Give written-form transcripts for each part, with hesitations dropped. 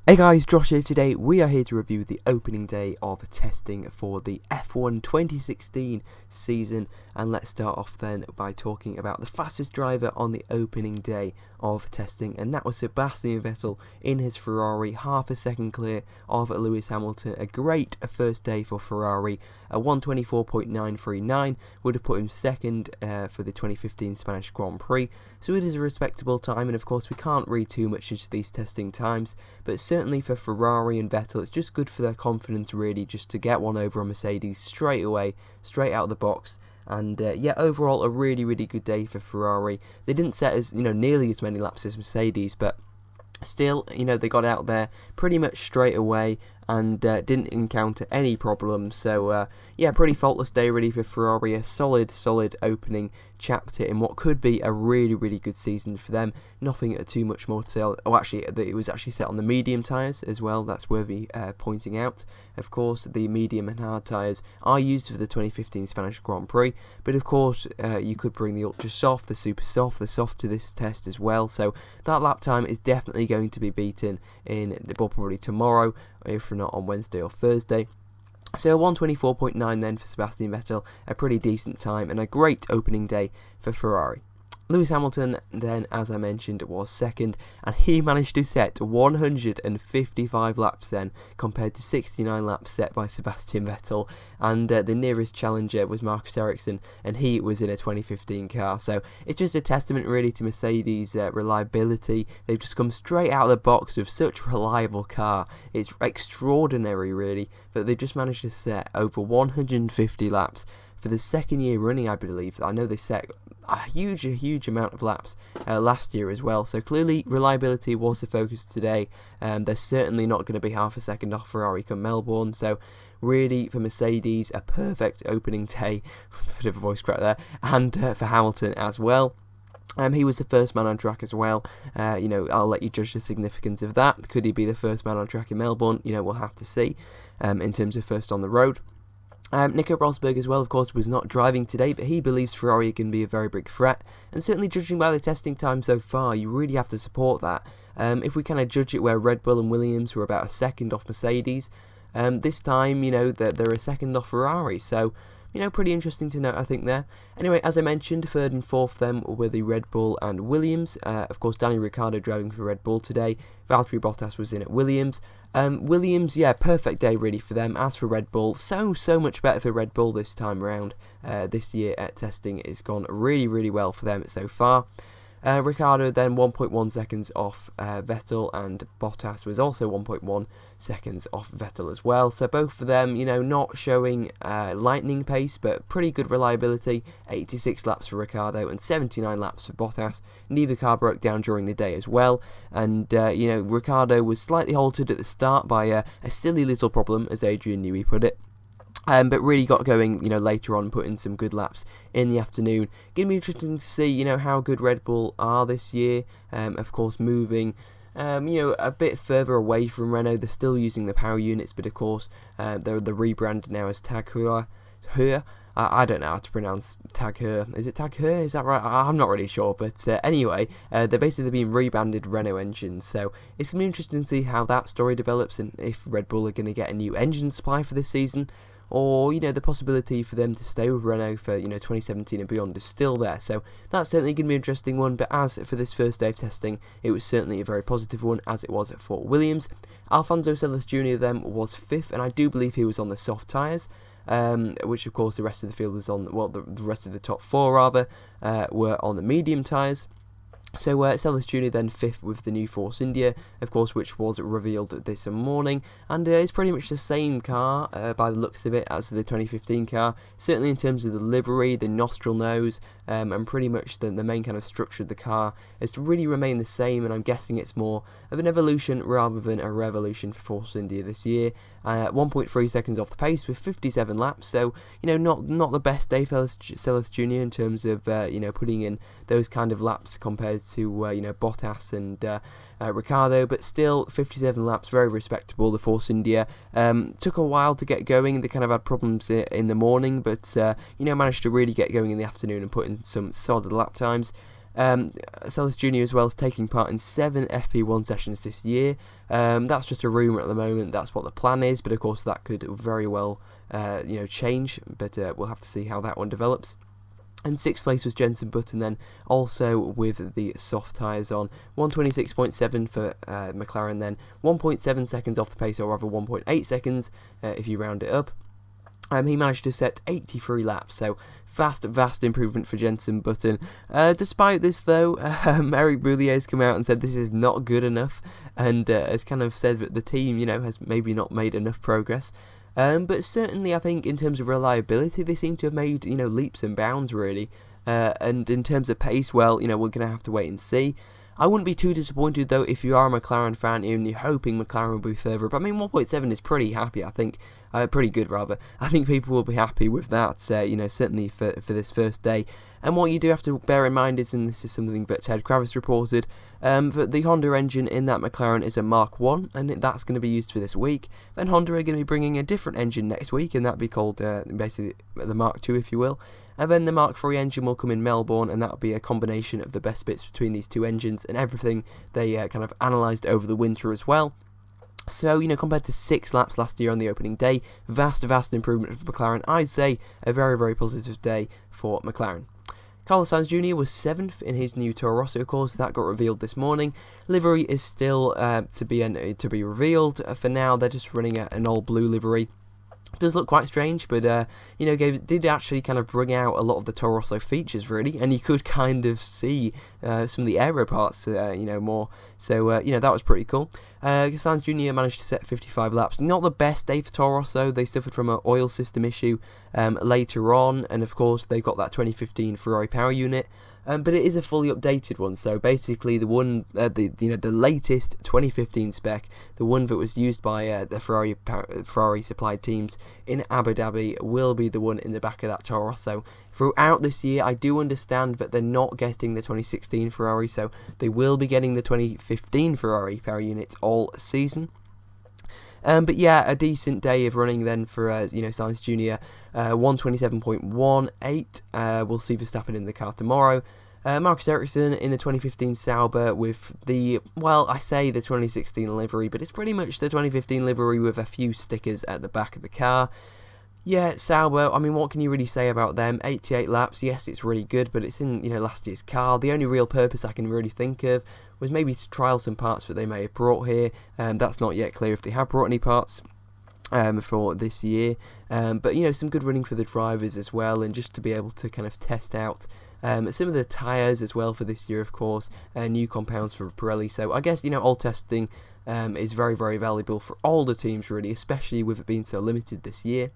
Hey guys, Josh here. Today we are here to review the opening day of testing for the F1 2016 season, and let's start off then by talking about the fastest driver on the opening day of testing, and that was Sebastian Vettel in his Ferrari, half a second clear of Lewis Hamilton. A great first day for Ferrari. A 1:24.939 would have put him second for the 2015 Spanish Grand Prix, so it is a respectable time, and of course we can't read too much into these testing times, but certainly for Ferrari and Vettel it's just good for their confidence really, just to get one over on Mercedes straight away, straight out of the box. And overall a really good day for Ferrari. They didn't set as nearly as many laps as Mercedes, but still, they got out there pretty much straight away and didn't encounter any problems. So pretty faultless day really for Ferrari. A solid opening chapter in what could be a really good season for them. Nothing too much more to say. Oh, actually, it was actually set on the medium tyres as well. That's worthy pointing out. Of course, the medium and hard tyres are used for the 2015 Spanish Grand Prix, but of course you could bring the ultra soft, the super soft, the soft to this test as well. So that lap time is definitely going to be beaten probably tomorrow, if not on Wednesday or Thursday. So 1:24.9 then for Sebastian Vettel, a pretty decent time and a great opening day for Ferrari. Lewis Hamilton then, as I mentioned, was second, and he managed to set 155 laps then, compared to 69 laps set by Sebastian Vettel, and the nearest challenger was Marcus Ericsson, and he was in a 2015 car. So it's just a testament really to Mercedes' reliability. They've just come straight out of the box with such a reliable car. It's extraordinary really, that they've just managed to set over 150 laps for the second year running, I believe. I know they set a huge amount of laps last year as well, so clearly reliability was the focus today. They're certainly not going to be half a second off Ferrari come Melbourne, so really for Mercedes a perfect opening day. Bit of a voice crack there. And for Hamilton as well. He was the first man on track as well. I'll let you judge the significance of that. Could he be the first man on track in Melbourne? We'll have to see in terms of first on the road. Nico Rosberg as well, of course, was not driving today, but he believes Ferrari can be a very big threat, and certainly judging by the testing time so far, you really have to support that. If we kind of judge it where Red Bull and Williams were about a second off Mercedes, this time, they're a second off Ferrari, so pretty interesting to note, I think, there. Anyway, as I mentioned, third and fourth then were the Red Bull and Williams. Of course, Daniel Ricciardo driving for Red Bull today. Valtteri Bottas was in at Williams. Williams, perfect day really for them. As for Red Bull, so much better for Red Bull this time around. This year at testing has gone really well for them so far. Ricciardo then 1.1 seconds off Vettel, and Bottas was also 1.1 seconds off Vettel as well. So both of them, not showing lightning pace, but pretty good reliability. 86 laps for Ricciardo and 79 laps for Bottas. Neither car broke down during the day as well. And, Ricciardo was slightly halted at the start by a silly little problem, as Adrian Newey put it. But really got going, later on, putting some good laps in the afternoon. Going to be interesting to see, how good Red Bull are this year. Of course, moving, a bit further away from Renault. They're still using the power units, but of course, they're rebranded now as Tag Heuer. I don't know how to pronounce Tag Heuer. Is it Tag Heuer? Is that right? I'm not really sure. But anyway, they're basically being rebranded Renault engines. So it's going to be interesting to see how that story develops, and if Red Bull are going to get a new engine supply for this season, or the possibility for them to stay with Renault for 2017 and beyond is still there. So that's certainly going to be an interesting one. But as for this first day of testing, it was certainly a very positive one, as it was for Williams. Alfonso Celis Jr. then was fifth, and I do believe he was on the soft tyres, which of course the rest of the field was on. Well, the rest of the top four rather were on the medium tyres. So Celis Jr. then fifth with the new Force India, of course, which was revealed this morning, and it's pretty much the same car by the looks of it as the 2015 car, certainly in terms of the livery, the nostril nose, and pretty much the main kind of structure of the car is to really remain the same, and I'm guessing it's more of an evolution rather than a revolution for Force India this year. 1.3 seconds off the pace with 57 laps, so not the best day for Celis Jr. in terms of putting in those kind of laps compared to Bottas and Ricciardo, but still 57 laps, very respectable. The Force India took a while to get going. They kind of had problems in the morning, but managed to really get going in the afternoon and put in some solid lap times. Celis Jr. as well is taking part in 7 FP1 sessions this year. That's just a rumour at the moment. That's what the plan is, but of course that could very well change. But we'll have to see how that one develops. And 6th place was Jenson Button then, also with the soft tyres on. 126.7 for McLaren then, 1.7 seconds off the pace, or rather 1.8 seconds if you round it up. He managed to set 83 laps, so vast improvement for Jenson Button. Despite this though, Eric Boulier has come out and said this is not good enough, and has kind of said that the team, has maybe not made enough progress. But certainly I think in terms of reliability, they seem to have made, leaps and bounds really. And in terms of pace, well, we're going to have to wait and see. I wouldn't be too disappointed though if you are a McLaren fan and you're hoping McLaren will be further. But I mean, 1.7 is pretty happy, I think. Pretty good rather. I think people will be happy with that, certainly for this first day. And what you do have to bear in mind is, and this is something that Ted Kravis reported, that the Honda engine in that McLaren is a Mark 1, and that's going to be used for this week. Then Honda are going to be bringing a different engine next week, and that'll be called basically the Mark 2, if you will. And then the Mark 3 engine will come in Melbourne, and that'll be a combination of the best bits between these two engines and everything they kind of analysed over the winter as well. So, compared to 6 laps last year on the opening day, vast improvement for McLaren. I'd say a very, very positive day for McLaren. Carlos Sainz Jr. was 7th in his new Toro Rosso, of course. That got revealed this morning. Livery is still to be revealed. For now, they're just running an all blue livery. It does look quite strange, but did actually kind of bring out a lot of the Toro Rosso features really, and you could kind of see some of the aero parts more. So that was pretty cool. Sainz Jr. managed to set 55 laps. Not the best day for Toro Rosso. They suffered from an oil system issue later on, and of course they got that 2015 Ferrari power unit. But it is a fully updated one, so basically the one, the latest 2015 spec, the one that was used by the Ferrari supplied teams in Abu Dhabi, will be the one in the back of that Toro Rosso. Throughout this year, I do understand that they're not getting the 2016 Ferrari, so they will be getting the 2015 Ferrari power units all season. But yeah, a decent day of running then for Sainz Jr. 127.18. We'll see Verstappen in the car tomorrow. Marcus Ericsson in the 2015 Sauber with the 2016 livery, but it's pretty much the 2015 livery with a few stickers at the back of the car. Yeah, Sauber, I mean, what can you really say about them? 88 laps, yes, it's really good, but it's in, last year's car. The only real purpose I can really think of was maybe to trial some parts that they may have brought here. That's not yet clear if they have brought any parts for this year. But, some good running for the drivers as well, and just to be able to kind of test out some of the tyres as well for this year, of course, new compounds for Pirelli. So I guess, all testing is very, very valuable for all the teams, really, especially with it being so limited this year.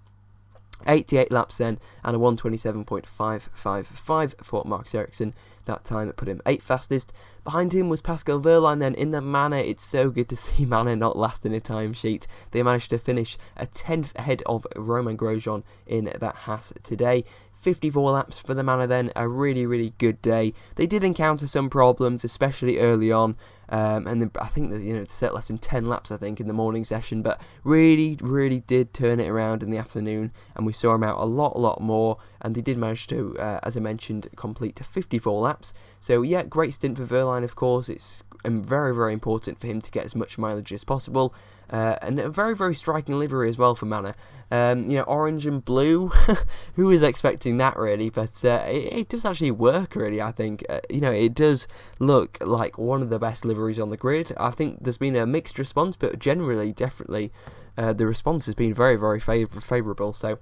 88 laps then, and a 127.555 for Marcus Ericsson. That time it put him 8th fastest. Behind him was Pascal Wehrlein then in the Manor. It's so good to see Manor not last in a timesheet. They managed to finish a 10th ahead of Romain Grosjean in that Haas today. 54 laps for the Manor then, a really, really good day. They did encounter some problems, especially early on, and then I think that it set less than 10 laps in the morning session, but really, really did turn it around in the afternoon, and we saw them out a lot more, and they did manage to, as I mentioned, complete 54 laps. So yeah, great stint for Wehrlein, of course. It's very, very important for him to get as much mileage as possible. And a very, very striking livery as well for Manor. Orange and blue. Who was expecting that, really? But it does actually work, really, I think. It does look like one of the best liveries on the grid. I think there's been a mixed response, but generally, definitely, the response has been very, very favourable. So,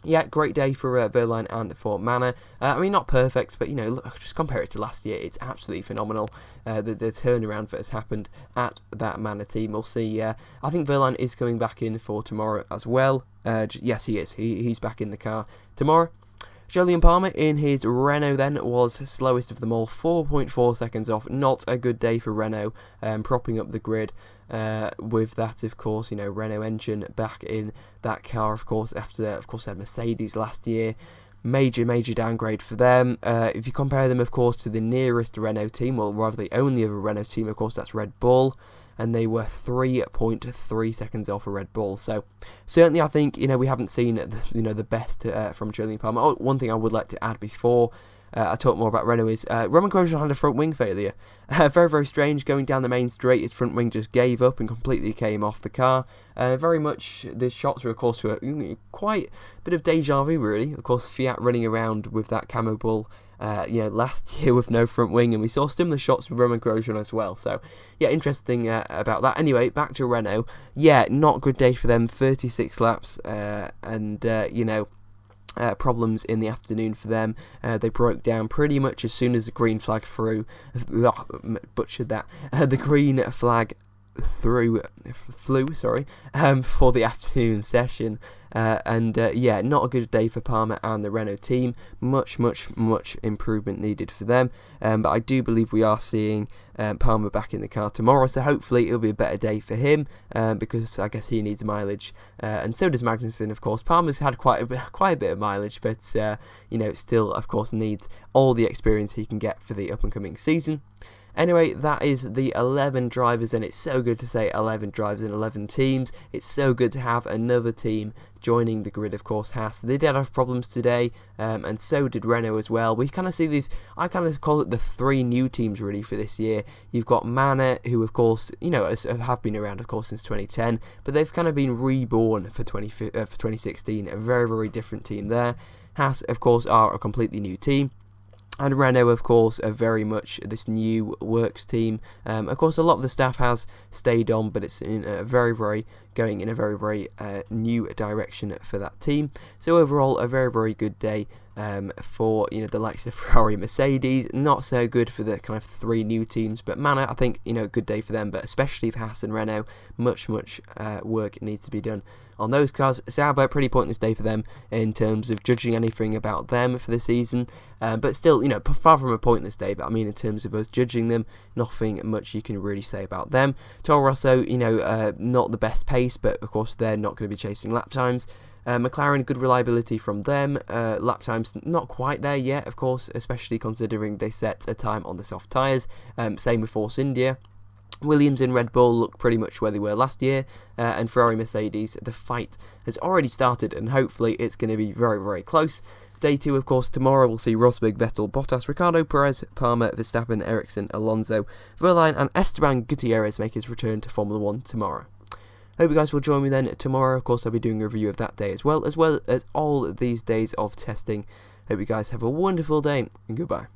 yeah, great day for Wehrlein and for Manor. I mean, not perfect, but, look, just compare it to last year. It's absolutely phenomenal, the turnaround that has happened at that Manor team. We'll see. I think Wehrlein is coming back in for tomorrow as well. Yes, he is. He's back in the car tomorrow. Jolyon Palmer in his Renault then was slowest of them all, 4.4 seconds off. Not a good day for Renault, propping up the grid with that, of course, Renault engine back in that car, of course, after, of course, they had Mercedes last year. Major downgrade for them. If you compare them, of course, to the nearest Renault team, well, rather the only other Renault team, of course, that's Red Bull, and they were 3.3 seconds off a Red Bull. So certainly, I think we haven't seen the best from Jolyon Palmer. Oh, one thing I would like to add before I talk more about Renault is Romain Grosjean had a front wing failure. Very, very strange. Going down the main straight, his front wing just gave up and completely came off the car. Very much, the shots were, of course, quite a bit of deja vu, really. Of course, Fiat running around with that camo bull, last year with no front wing, and we saw similar shots with Romain Grosjean as well. So, yeah, interesting about that. Anyway, back to Renault. Yeah, not a good day for them. 36 laps, problems in the afternoon for them. They broke down pretty much as soon as the green flag flew. Butchered that. The green flag flew for the afternoon session, not a good day for Palmer and the Renault team. Much improvement needed for them, but I do believe we are seeing Palmer back in the car tomorrow, so hopefully it'll be a better day for him, because I guess he needs mileage, and so does Magnussen, of course. Palmer's had quite a bit of mileage, but still, of course, needs all the experience he can get for the up and coming season. Anyway, that is the 11 drivers, and it's so good to say 11 drivers in 11 teams. It's so good to have another team joining the grid, of course. Haas, they did have problems today, and so did Renault as well. We kind of see these, I kind of call it the 3 new teams really for this year. You've got Manor, who of course, have been around, of course, since 2010, but they've kind of been reborn for 2016, a very, very different team there. Haas, of course, are a completely new team. And Renault, of course, are very much this new works team. Of course, a lot of the staff has stayed on, but it's in a very new direction for that team. So overall, a very, very good day for the likes of Ferrari and Mercedes. Not so good for the kind of 3 new teams, but Manor, I think, good day for them, but especially for Haas and Renault, much work needs to be done on those cars. Sauber, pretty pointless day for them in terms of judging anything about them for the season, but still, far from a pointless day, but I mean in terms of us judging them, nothing much you can really say about them. Toro Rosso, not the best pace, but of course they're not going to be chasing lap times. McLaren, good reliability from them. Lap times not quite there yet, of course, especially considering they set a time on the soft tyres. Same with Force India. Williams and Red Bull look pretty much where they were last year, and Ferrari Mercedes, the fight has already started, and hopefully it's going to be very, very close. Day 2, of course, tomorrow we'll see Rosberg, Vettel, Bottas, Ricciardo, Perez, Palmer, Verstappen, Ericsson, Alonso, Verline and Esteban Gutierrez make his return to Formula 1 tomorrow. Hope you guys will join me then tomorrow. Of course, I'll be doing a review of that day as well as all these days of testing. Hope you guys have a wonderful day, and goodbye.